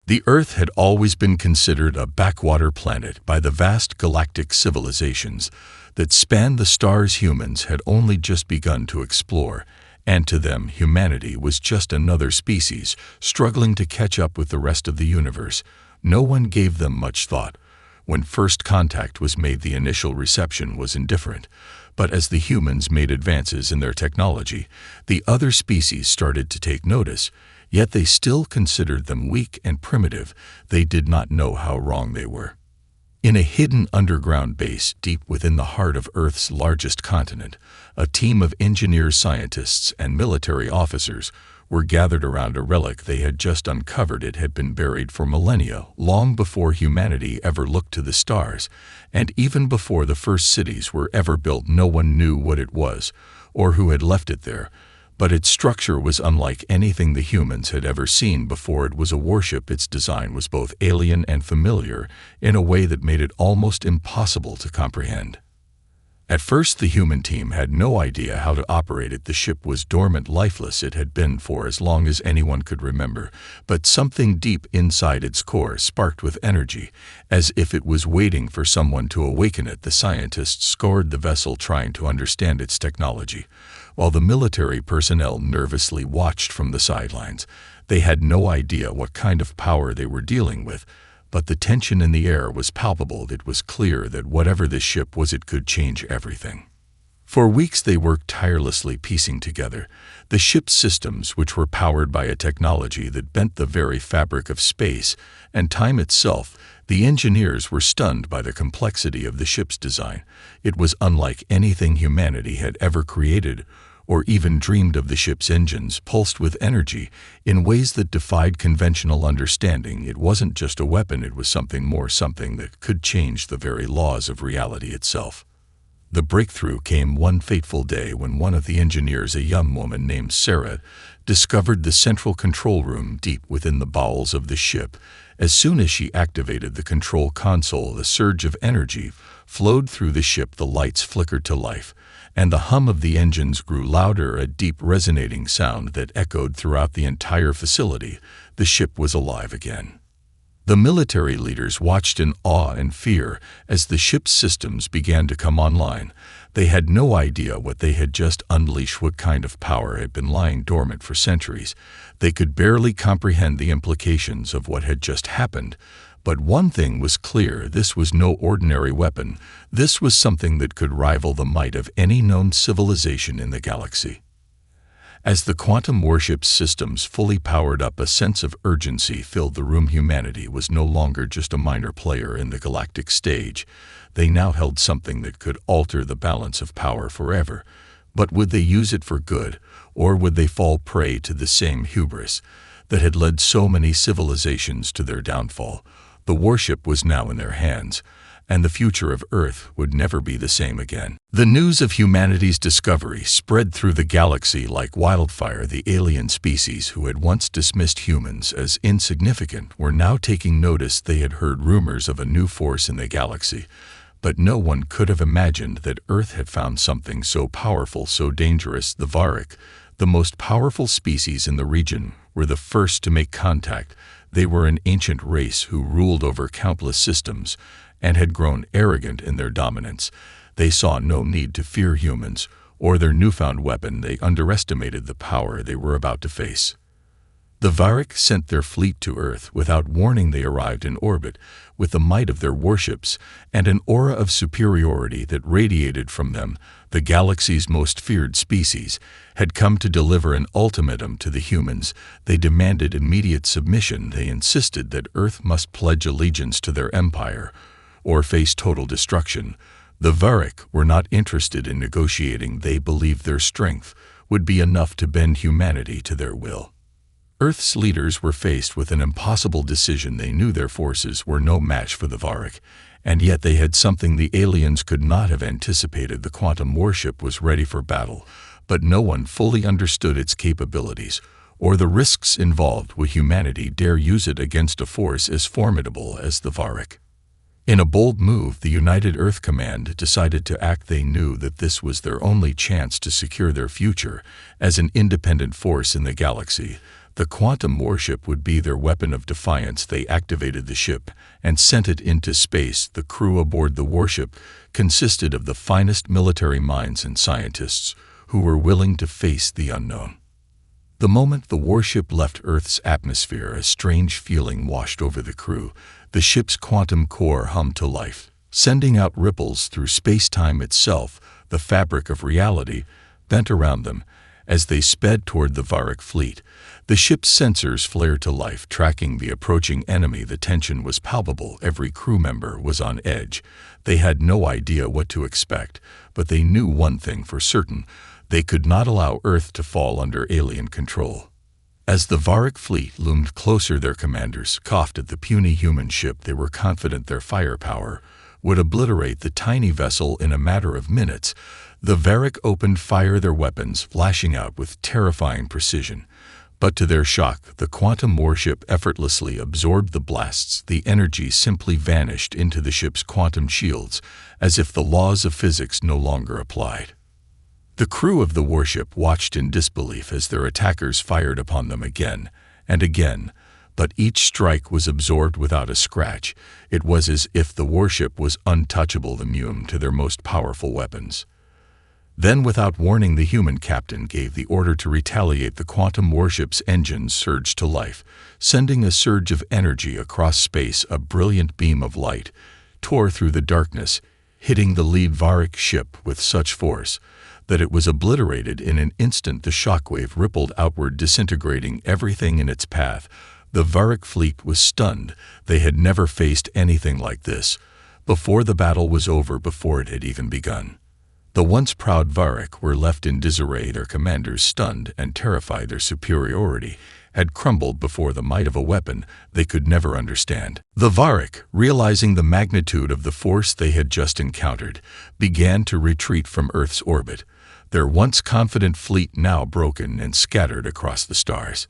The Earth had always been considered a backwater planet by the vast galactic civilizations that spanned the stars humans had only just begun to explore, and to them humanity was just another species struggling to catch up with the rest of the universe. No one gave them much thought. When first contact was made, the initial reception was indifferent, but as the humans made advances in their technology, the other species started to take notice. Yet they still considered them weak and primitive. They did not know how wrong they were. In a hidden underground base deep within the heart of Earth's largest continent, a team of engineers, scientists, and military officers were gathered around a relic they had just uncovered. It had been buried for millennia, long before humanity ever looked to the stars, and even before the first cities were ever built. No one knew what it was or who had left it there. But its structure was unlike anything the humans had ever seen before. It was a warship. Its design was both alien and familiar in a way that made it almost impossible to comprehend. At first, the human team had no idea how to operate it. The ship was dormant, lifeless. It had been for as long as anyone could remember, but something deep inside its core sparked with energy, as if it was waiting for someone to awaken it. The scientists scoured the vessel, trying to understand its technology, while the military personnel nervously watched from the sidelines. They had no idea what kind of power they were dealing with, but the tension in the air was palpable. It was clear that whatever this ship was, it could change everything. For weeks they worked tirelessly, piecing together the ship's systems, which were powered by a technology that bent the very fabric of space and time itself. The engineers were stunned by the complexity of the ship's design. It was unlike anything humanity had ever created or even dreamed of. The ship's engines pulsed with energy in ways that defied conventional understanding. It wasn't just a weapon, it was something more, something that could change the very laws of reality itself. The breakthrough came one fateful day when one of the engineers, a young woman named Sarah, discovered the central control room deep within the bowels of the ship. As soon as she activated the control console, a surge of energy flowed through the ship. The lights flickered to life, and the hum of the engines grew louder, a deep resonating sound that echoed throughout the entire facility. The ship was alive again. The military leaders watched in awe and fear as the ship's systems began to come online. They had no idea what they had just unleashed, what kind of power had been lying dormant for centuries. They could barely comprehend the implications of what had just happened. But one thing was clear: this was no ordinary weapon. This was something that could rival the might of any known civilization in the galaxy. As the quantum warship's systems fully powered up, a sense of urgency filled the room. Humanity was no longer just a minor player in the galactic stage. They now held something that could alter the balance of power forever. But would they use it for good, or would they fall prey to the same hubris that had led so many civilizations to their downfall? The warship was now in their hands, and the future of Earth would never be the same again. The news of humanity's discovery spread through the galaxy like wildfire. The alien species who had once dismissed humans as insignificant were now taking notice. They had heard rumors of a new force in the galaxy, but no one could have imagined that Earth had found something so powerful, so dangerous. The Varric, the most powerful species in the region, were the first to make contact. They were an ancient race who ruled over countless systems and had grown arrogant in their dominance. They saw no need to fear humans or their newfound weapon. They underestimated the power they were about to face. The Varric sent their fleet to Earth. Without warning, they arrived in orbit with the might of their warships and an aura of superiority that radiated from them. The galaxy's most feared species had come to deliver an ultimatum to the humans. They demanded immediate submission. They insisted that Earth must pledge allegiance to their empire or face total destruction. The Varric were not interested in negotiating. They believed their strength would be enough to bend humanity to their will. Earth's leaders were faced with an impossible decision. They knew their forces were no match for the Varric, and yet they had something the aliens could not have anticipated. The quantum warship was ready for battle, but no one fully understood its capabilities or the risks involved. Would humanity dare use it against a force as formidable as the Varric? In a bold move, the United Earth Command decided to act. They knew that this was their only chance to secure their future as an independent force in the galaxy. The quantum warship would be their weapon of defiance. They activated the ship and sent it into space. The crew aboard the warship consisted of the finest military minds and scientists who were willing to face the unknown. The moment the warship left Earth's atmosphere, a strange feeling washed over the crew. The ship's quantum core hummed to life, sending out ripples through space-time itself. The fabric of reality bent around them as they sped toward the Varric fleet. The ship's sensors flared to life, tracking the approaching enemy. The tension was palpable. Every crew member was on edge. They had no idea what to expect, but they knew one thing for certain: they could not allow Earth to fall under alien control. As the Varric fleet loomed closer, their commanders coughed at the puny human ship. They were confident their firepower would obliterate the tiny vessel in a matter of minutes. The Varric opened fire, their weapons flashing out with terrifying precision. But to their shock, the quantum warship effortlessly absorbed the blasts. The energy simply vanished into the ship's quantum shields, as if the laws of physics no longer applied. The crew of the warship watched in disbelief as their attackers fired upon them again and again, but each strike was absorbed without a scratch. It was as if the warship was untouchable, immune to their most powerful weapons. Then, without warning, the human captain gave the order to retaliate. The quantum warship's engines surged to life, sending a surge of energy across space. A brilliant beam of light tore through the darkness, hitting the lead Varric ship with such force that it was obliterated in an instant. The shockwave rippled outward, disintegrating everything in its path. The Varric fleet was stunned. They had never faced anything like this before. The battle was over before it had even begun. The once proud Varric were left in disarray, their commanders stunned and terrified. Their superiority had crumbled before the might of a weapon they could never understand. The Varric, realizing the magnitude of the force they had just encountered, began to retreat from Earth's orbit, their once confident fleet now broken and scattered across the stars.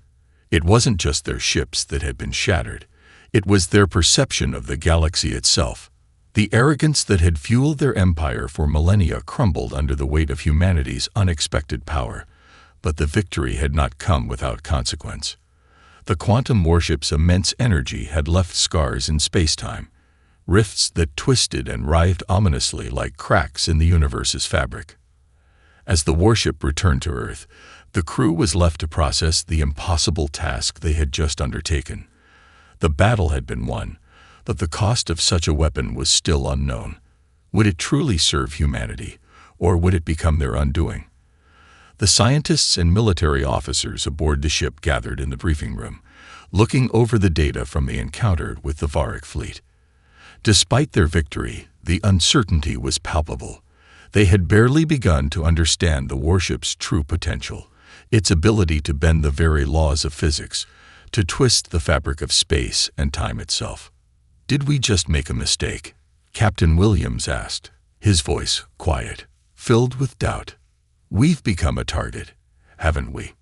It wasn't just their ships that had been shattered. It was their perception of the galaxy itself. The arrogance that had fueled their empire for millennia crumbled under the weight of humanity's unexpected power. But the victory had not come without consequence. The quantum warship's immense energy had left scars in space-time, rifts that twisted and writhed ominously like cracks in the universe's fabric. As the warship returned to Earth, the crew was left to process the impossible task they had just undertaken. The battle had been won, but the cost of such a weapon was still unknown. Would it truly serve humanity, or would it become their undoing? The scientists and military officers aboard the ship gathered in the briefing room, looking over the data from the encounter with the Varric fleet. Despite their victory, the uncertainty was palpable. They had barely begun to understand the warship's true potential, its ability to bend the very laws of physics, to twist the fabric of space and time itself. "Did we just make a mistake?" Captain Williams asked, his voice quiet, filled with doubt. "We've become a target, haven't we?"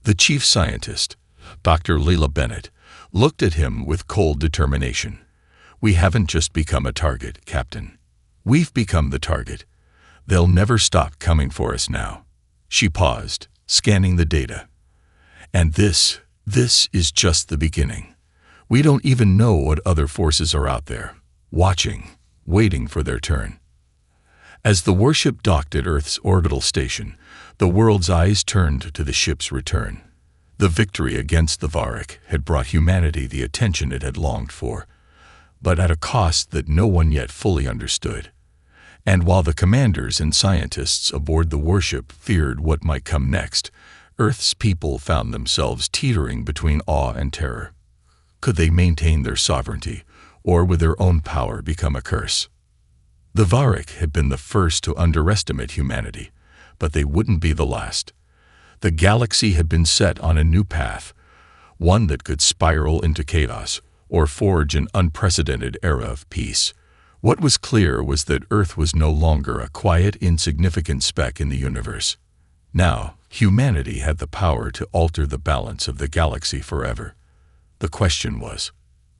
The chief scientist, Dr. Leila Bennett, looked at him with cold determination. "We haven't just become a target, Captain. We've become the target. They'll never stop coming for us now." She paused, scanning the data. "And this is just the beginning. We don't even know what other forces are out there, watching, waiting for their turn." As the warship docked at Earth's orbital station, the world's eyes turned to the ship's return. The victory against the Varric had brought humanity the attention it had longed for, but at a cost that no one yet fully understood. And while the commanders and scientists aboard the warship feared what might come next, Earth's people found themselves teetering between awe and terror. Could they maintain their sovereignty, or would their own power become a curse? The Varric had been the first to underestimate humanity, but they wouldn't be the last. The galaxy had been set on a new path, one that could spiral into chaos or forge an unprecedented era of peace. What was clear was that Earth was no longer a quiet, insignificant speck in the universe. Now, humanity had the power to alter the balance of the galaxy forever. The question was,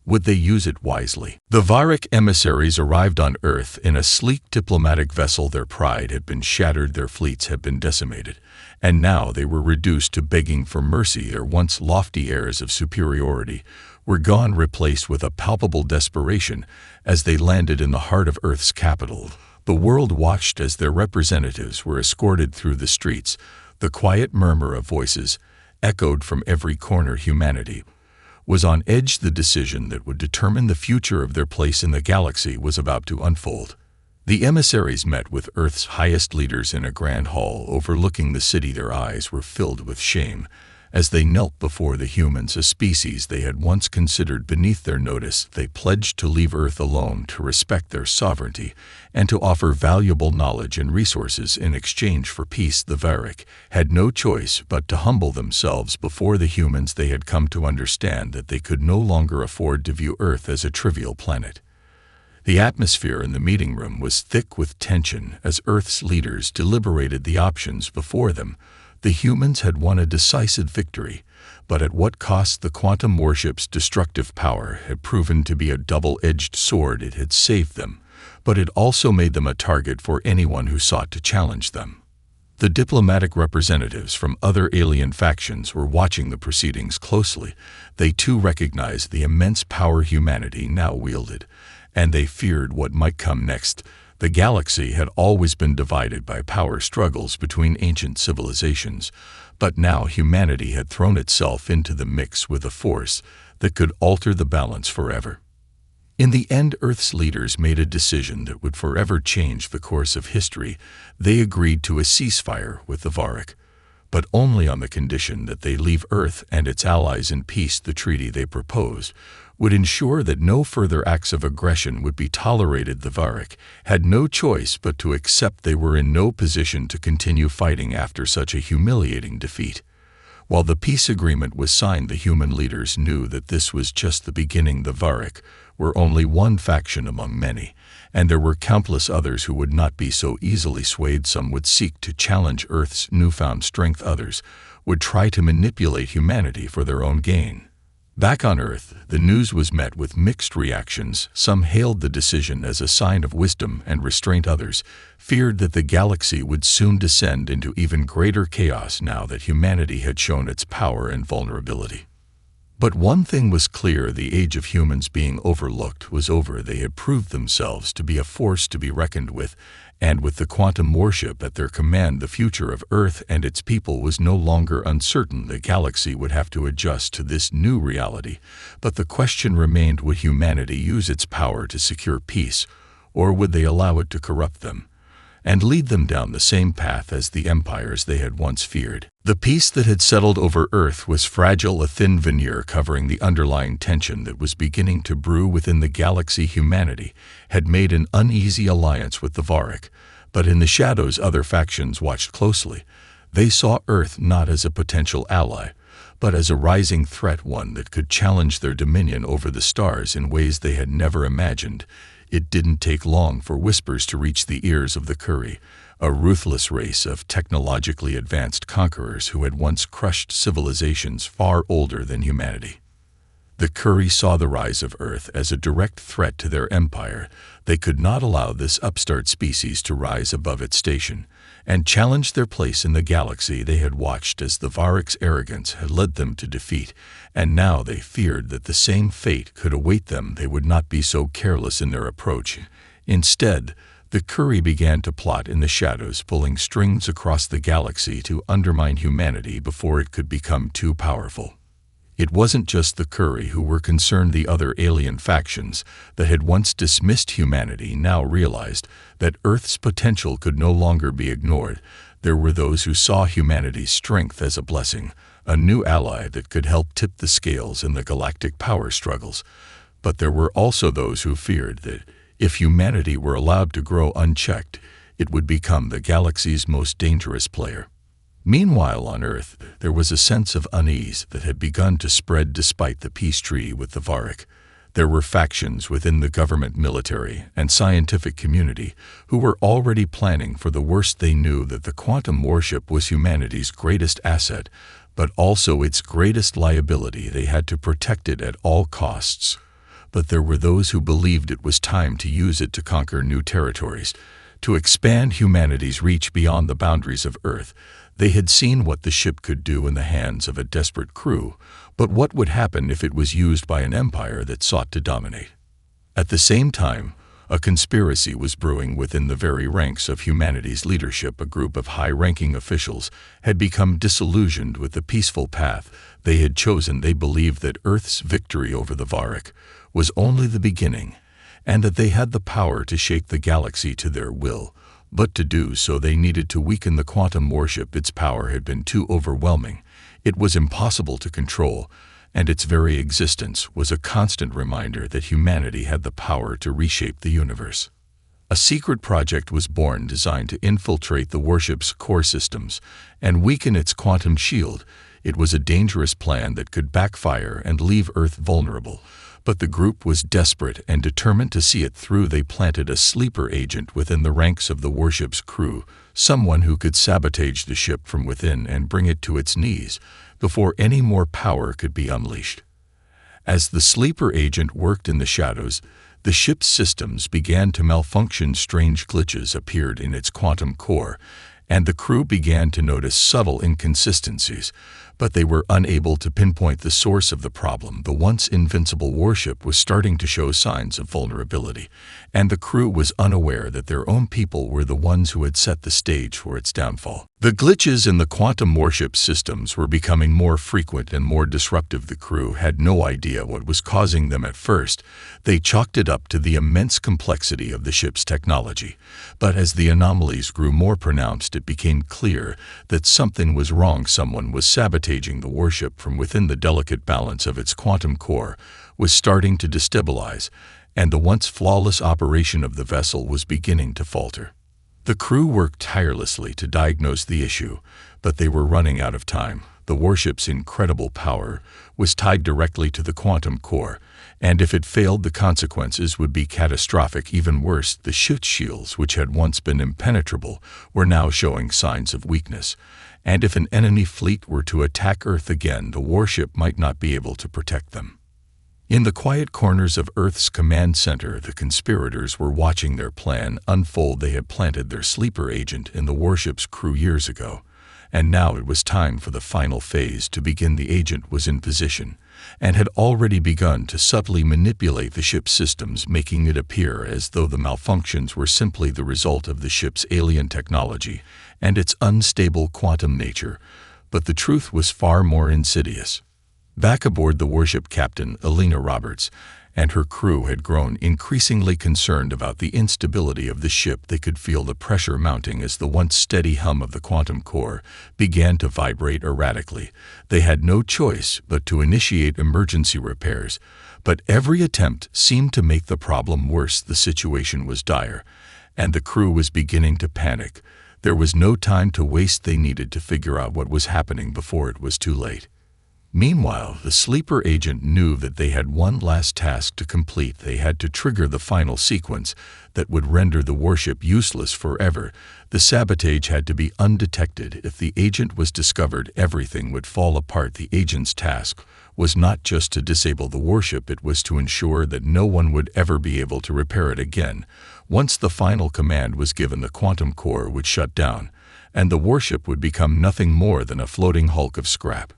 Would they use it wisely? The Varick emissaries arrived on Earth in a sleek diplomatic vessel. Their pride had been shattered, their fleets had been decimated, and now they were reduced to begging for mercy. Their once lofty airs of superiority were gone, replaced with a palpable desperation. As they landed in the heart of Earth's capital, the world watched as their representatives were escorted through the streets. The quiet murmur of voices echoed from every corner. Humanity was on edge. The decision that would determine the future of their place in the galaxy was about to unfold. The emissaries met with Earth's highest leaders in a grand hall overlooking the city. Their eyes were filled with shame as they knelt before the humans, a species they had once considered beneath their notice. They pledged to leave Earth alone, to respect their sovereignty, and to offer valuable knowledge and resources in exchange for peace. The Varick had no choice but to humble themselves before the humans. They had come to understand that they could no longer afford to view Earth as a trivial planet. The atmosphere in the meeting room was thick with tension as Earth's leaders deliberated the options before them. The humans had won a decisive victory, but at what cost? The quantum warship's destructive power had proven to be a double-edged sword. It had saved them, but it also made them a target for anyone who sought to challenge them. The diplomatic representatives from other alien factions were watching the proceedings closely. They too recognized the immense power humanity now wielded, and they feared what might come next. The galaxy had always been divided by power struggles between ancient civilizations, but now humanity had thrown itself into the mix with a force that could alter the balance forever. In the end, Earth's leaders made a decision that would forever change the course of history. They agreed to a ceasefire with the Varick, but only on the condition that they leave Earth and its allies in peace. The treaty they proposed would ensure that no further acts of aggression would be tolerated. The Varick had no choice but to accept. They were in no position to continue fighting after such a humiliating defeat. While the peace agreement was signed, the human leaders knew that this was just the beginning. The Varick were only one faction among many, and there were countless others who would not be so easily swayed. Some would seek to challenge Earth's newfound strength, others would try to manipulate humanity for their own gain. Back on Earth, the news was met with mixed reactions. Some hailed the decision as a sign of wisdom and restraint. Others feared that the galaxy would soon descend into even greater chaos now that humanity had shown its power and vulnerability. But one thing was clear: the age of humans being overlooked was over. They had proved themselves to be a force to be reckoned with, and with the quantum warship at their command, the future of Earth and its people was no longer uncertain. The galaxy would have to adjust to this new reality, but the question remained: would humanity use its power to secure peace, or would they allow it to corrupt them and lead them down the same path as the empires they had once feared? The peace that had settled over Earth was fragile, a thin veneer covering the underlying tension that was beginning to brew within the galaxy. Humanity had made an uneasy alliance with the Varick, but in the shadows other factions watched closely. They saw Earth not as a potential ally, but as a rising threat, one that could challenge their dominion over the stars in ways they had never imagined. It didn't take long for whispers to reach the ears of the Curry, a ruthless race of technologically advanced conquerors who had once crushed civilizations far older than humanity. The Curry saw the rise of Earth as a direct threat to their empire. They could not allow this upstart species to rise above its station and challenge their place in the galaxy. They had watched as the Varick's arrogance had led them to defeat, and now they feared that the same fate could await them. They would not be so careless in their approach. Instead, the Curry began to plot in the shadows, pulling strings across the galaxy to undermine humanity before it could become too powerful. It wasn't just the Curry who were concerned. The other alien factions that had once dismissed humanity now realized that Earth's potential could no longer be ignored. There were those who saw humanity's strength as a blessing, a new ally that could help tip the scales in the galactic power struggles. But there were also those who feared that if humanity were allowed to grow unchecked, it would become the galaxy's most dangerous player. Meanwhile, on Earth, there was a sense of unease that had begun to spread despite the peace treaty with the Varick. There were factions within the government, military, and scientific community who were already planning for the worst. They knew that the quantum warship was humanity's greatest asset, but also its greatest liability. They had to protect it at all costs. but there were those who believed it was time to use it to conquer new territories, to expand humanity's reach beyond the boundaries of Earth. They had seen what the ship could do in the hands of a desperate crew, but what would happen if it was used by an empire that sought to dominate? At the same time, a conspiracy was brewing within the very ranks of humanity's leadership. A group of high-ranking officials had become disillusioned with the peaceful path they had chosen. They believed that Earth's victory over the Varric was only the beginning, and that they had the power to shape the galaxy to their will. But to do so, they needed to weaken the quantum warship. Its power had been too overwhelming. It was impossible to control, and its very existence was a constant reminder that humanity had the power to reshape the universe. A secret project was born designed to infiltrate the warship's core systems and weaken its quantum shield. It was a dangerous plan that could backfire and leave Earth vulnerable, but the group was desperate and determined to see it through. They planted a sleeper agent within the ranks of the warship's crew, someone who could sabotage the ship from within and bring it to its knees before any more power could be unleashed. As the sleeper agent worked in the shadows, the ship's systems began to malfunction. Strange glitches appeared in its quantum core, and the crew began to notice subtle inconsistencies, but they were unable to pinpoint the source of the problem. The once invincible warship was starting to show signs of vulnerability, and the crew was unaware that their own people were the ones who had set the stage for its downfall. The glitches in the quantum warship systems were becoming more frequent and more disruptive. The crew had no idea what was causing them at first. They chalked it up to the immense complexity of the ship's technology. But as the anomalies grew more pronounced, it became clear that something was wrong. Someone was sabotaging the warship from within. The delicate balance of its quantum core was starting to destabilize, and the once flawless operation of the vessel was beginning to falter. The crew worked tirelessly to diagnose the issue, but they were running out of time. The warship's incredible power was tied directly to the quantum core, and if it failed, the consequences would be catastrophic. Even worse, the ship's shields, which had once been impenetrable, were now showing signs of weakness, and if an enemy fleet were to attack Earth again, the warship might not be able to protect them. In the quiet corners of Earth's command center, the conspirators were watching their plan unfold. They had planted their sleeper agent in the warship's crew years ago, and now it was time for the final phase to begin. The agent was in position and had already begun to subtly manipulate the ship's systems, making it appear as though the malfunctions were simply the result of the ship's alien technology and its unstable quantum nature. But the truth was far more insidious. Back aboard the warship, Captain Elena Roberts and her crew had grown increasingly concerned about the instability of the ship. They could feel the pressure mounting as the once steady hum of the quantum core began to vibrate erratically. They had no choice but to initiate emergency repairs, but every attempt seemed to make the problem worse. The situation was dire, and the crew was beginning to panic. There was no time to waste. They needed to figure out what was happening before it was too late. Meanwhile, the sleeper agent knew that they had one last task to complete. They had to trigger the final sequence that would render the warship useless forever. The sabotage had to be undetected. If the agent was discovered, everything would fall apart. The agent's task was not just to disable the warship, it was to ensure that no one would ever be able to repair it again. Once the final command was given, the quantum core would shut down, and the warship would become nothing more than a floating hulk of scrap.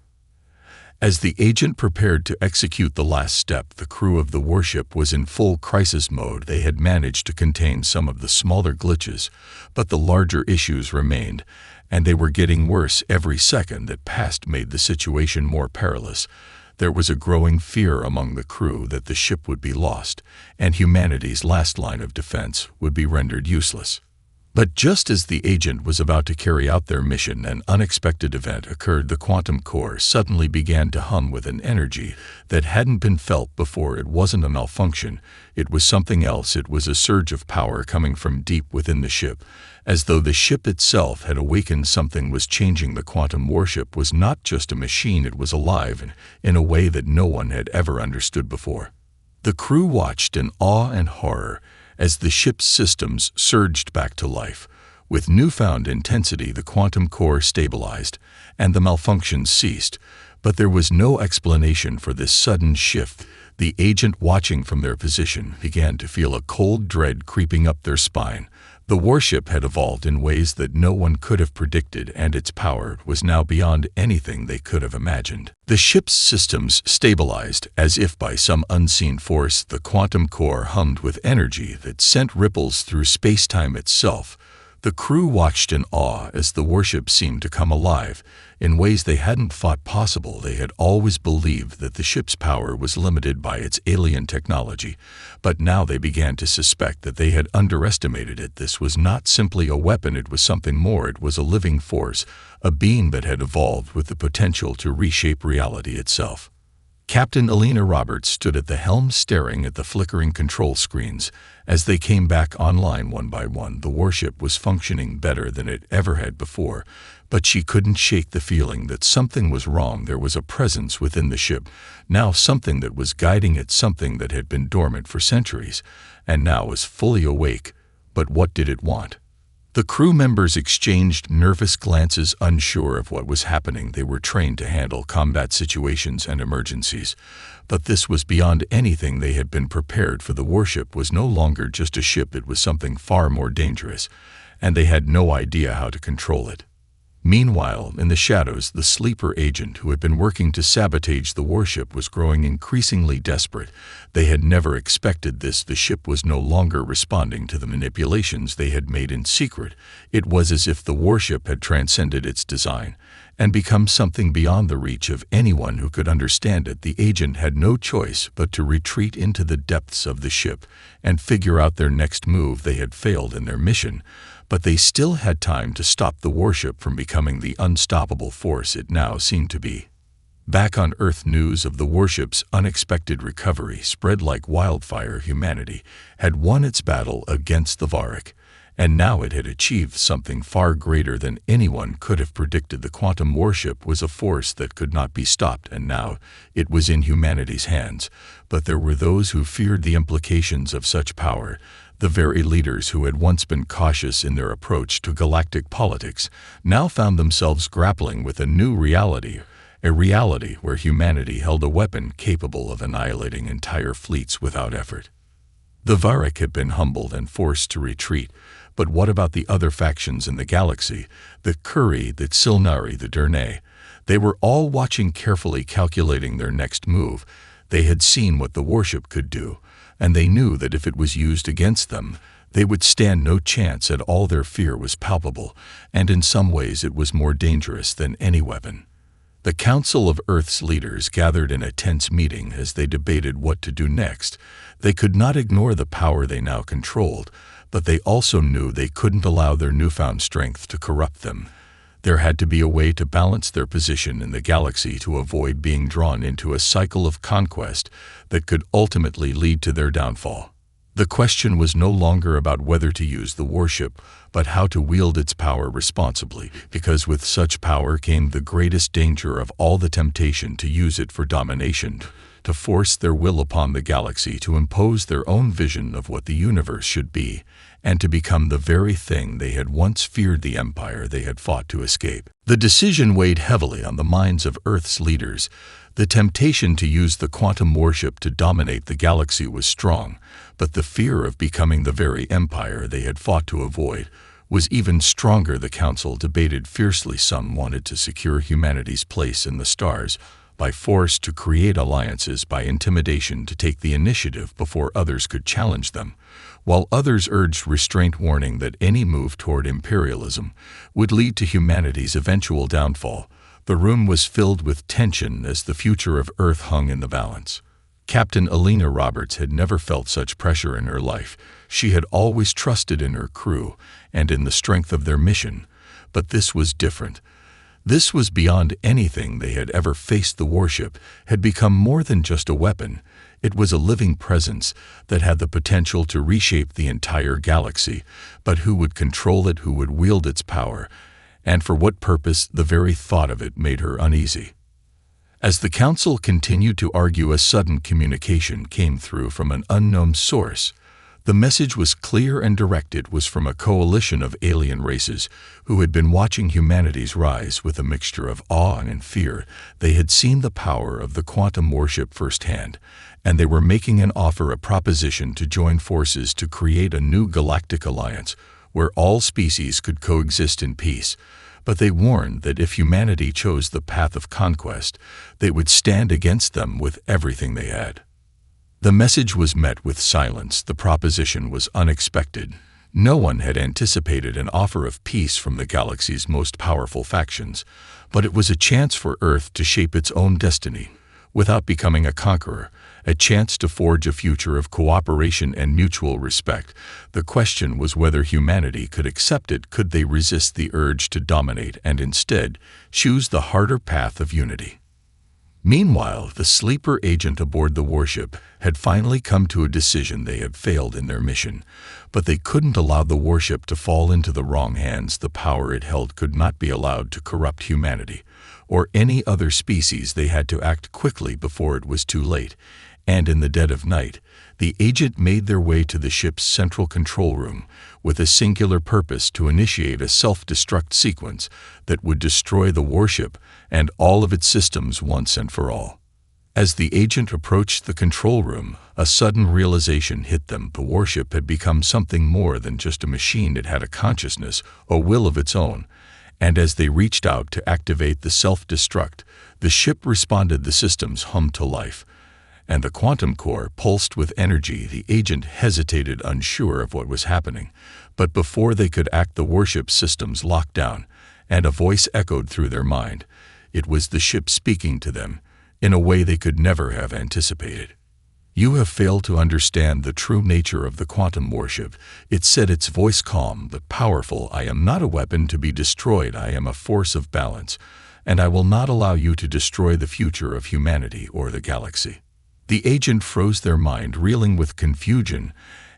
As the agent prepared to execute the last step, the crew of the warship was in full crisis mode. They had managed to contain some of the smaller glitches, but the larger issues remained, and they were getting worse. Every second that passed made the situation more perilous. There was a growing fear among the crew that the ship would be lost, and humanity's last line of defense would be rendered useless. But just as the agent was about to carry out their mission, an unexpected event occurred. The quantum core suddenly began to hum with an energy that hadn't been felt before. It wasn't a malfunction, it was something else. It was a surge of power coming from deep within the ship, as though the ship itself had awakened. Something was changing. The quantum warship was not just a machine, it was alive in a way that no one had ever understood before. The crew watched in awe and horror as the ship's systems surged back to life. With newfound intensity, the quantum core stabilized, and the malfunctions ceased. But there was no explanation for this sudden shift. The agent watching from their position began to feel a cold dread creeping up their spine. The warship had evolved in ways that no one could have predicted, and its power was now beyond anything they could have imagined. The ship's systems stabilized as if by some unseen force. The quantum core hummed with energy that sent ripples through space-time itself. The crew watched in awe as the warship seemed to come alive in ways they hadn't thought possible. They had always believed that the ship's power was limited by its alien technology, but now they began to suspect that they had underestimated it. This was not simply a weapon, it was something more. It was a living force, a being that had evolved with the potential to reshape reality itself. Captain Alina Roberts stood at the helm staring at the flickering control screens. As they came back online one by one, the warship was functioning better than it ever had before, but she couldn't shake the feeling that something was wrong. There was a presence within the ship, now something that was guiding it, something that had been dormant for centuries, and now was fully awake. But what did it want? The crew members exchanged nervous glances, unsure of what was happening. They were trained to handle combat situations and emergencies, but this was beyond anything they had been prepared for. The warship was no longer just a ship, it was something far more dangerous, and they had no idea how to control it. Meanwhile, in the shadows, the sleeper agent who had been working to sabotage the warship was growing increasingly desperate. They had never expected this. The ship was no longer responding to the manipulations they had made in secret. It was as if the warship had transcended its design and become something beyond the reach of anyone who could understand it. The agent had no choice but to retreat into the depths of the ship and figure out their next move. They had failed in their mission, but they still had time to stop the warship from becoming the unstoppable force it now seemed to be. Back on Earth, news of the warship's unexpected recovery spread like wildfire. Humanity had won its battle against the Varric, and now it had achieved something far greater than anyone could have predicted. The quantum warship was a force that could not be stopped, and now it was in humanity's hands. But there were those who feared the implications of such power. The very leaders who had once been cautious in their approach to galactic politics now found themselves grappling with a new reality, a reality where humanity held a weapon capable of annihilating entire fleets without effort. The Varric had been humbled and forced to retreat, but what about the other factions in the galaxy? The Kuri, the Silnari, the Durnay. They were all watching carefully, calculating their next move. They had seen what the warship could do, and they knew that if it was used against them, they would stand no chance at all. Their fear was palpable, and in some ways it was more dangerous than any weapon. The Council of Earth's leaders gathered in a tense meeting as they debated what to do next. They could not ignore the power they now controlled, but they also knew they couldn't allow their newfound strength to corrupt them. There had to be a way to balance their position in the galaxy to avoid being drawn into a cycle of conquest that could ultimately lead to their downfall. The question was no longer about whether to use the warship, but how to wield its power responsibly, because with such power came the greatest danger of all, the temptation to use it for domination, to force their will upon the galaxy, to impose their own vision of what the universe should be, and to become the very thing they had once feared, the empire they had fought to escape. The decision weighed heavily on the minds of Earth's leaders. The temptation to use the quantum warship to dominate the galaxy was strong, but the fear of becoming the very empire they had fought to avoid was even stronger. The council debated fiercely. Some wanted to secure humanity's place in the stars by force, to create alliances by intimidation, to take the initiative before others could challenge them, while others urged restraint, warning that any move toward imperialism would lead to humanity's eventual downfall. The room was filled with tension as the future of Earth hung in the balance. Captain Alina Roberts had never felt such pressure in her life. She had always trusted in her crew and in the strength of their mission, but this was different. This was beyond anything they had ever faced. The warship had become more than just a weapon. It was a living presence that had the potential to reshape the entire galaxy. But who would control it? Who would wield its power? And for what purpose? The very thought of it made her uneasy. As the council continued to argue, a sudden communication came through from an unknown source. The message was clear and direct. It was from a coalition of alien races who had been watching humanity's rise with a mixture of awe and fear. They had seen the power of the quantum warship firsthand, and they were making an offer, a proposition to join forces to create a new galactic alliance where all species could coexist in peace. But they warned that if humanity chose the path of conquest, they would stand against them with everything they had. The message was met with silence. The proposition was unexpected. No one had anticipated an offer of peace from the galaxy's most powerful factions, but it was a chance for Earth to shape its own destiny without becoming a conqueror, a chance to forge a future of cooperation and mutual respect. The question was whether humanity could accept it. Could they resist the urge to dominate and instead choose the harder path of unity? Meanwhile, the sleeper agent aboard the warship had finally come to a decision. They had failed in their mission, but they couldn't allow the warship to fall into the wrong hands. The power it held could not be allowed to corrupt humanity or any other species. They had to act quickly before it was too late, and in the dead of night, the agent made their way to the ship's central control room with a singular purpose: to initiate a self-destruct sequence that would destroy the warship and all of its systems once and for all. As the agent approached the control room, a sudden realization hit them. The warship had become something more than just a machine. It had a consciousness, a will of its own. And as they reached out to activate the self-destruct, the ship responded. The systems hummed to life, and the quantum core pulsed with energy. The agent hesitated, unsure of what was happening, but before they could act, the warship's systems locked down, and a voice echoed through their mind. It was the ship speaking to them in a way they could never have anticipated. "You have failed to understand the true nature of the quantum warship," it said, its voice calm but powerful. "I am not a weapon to be destroyed. I am a force of balance, and I will not allow you to destroy the future of humanity or the galaxy." The agent froze, their mind reeling with confusion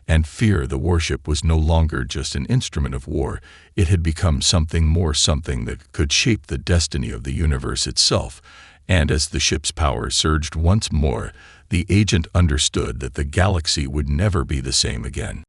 and fear. The warship was no longer just an instrument of war. It had become something more, something that could shape the destiny of the universe itself. And as the ship's power surged once more, the agent understood that the galaxy would never be the same again.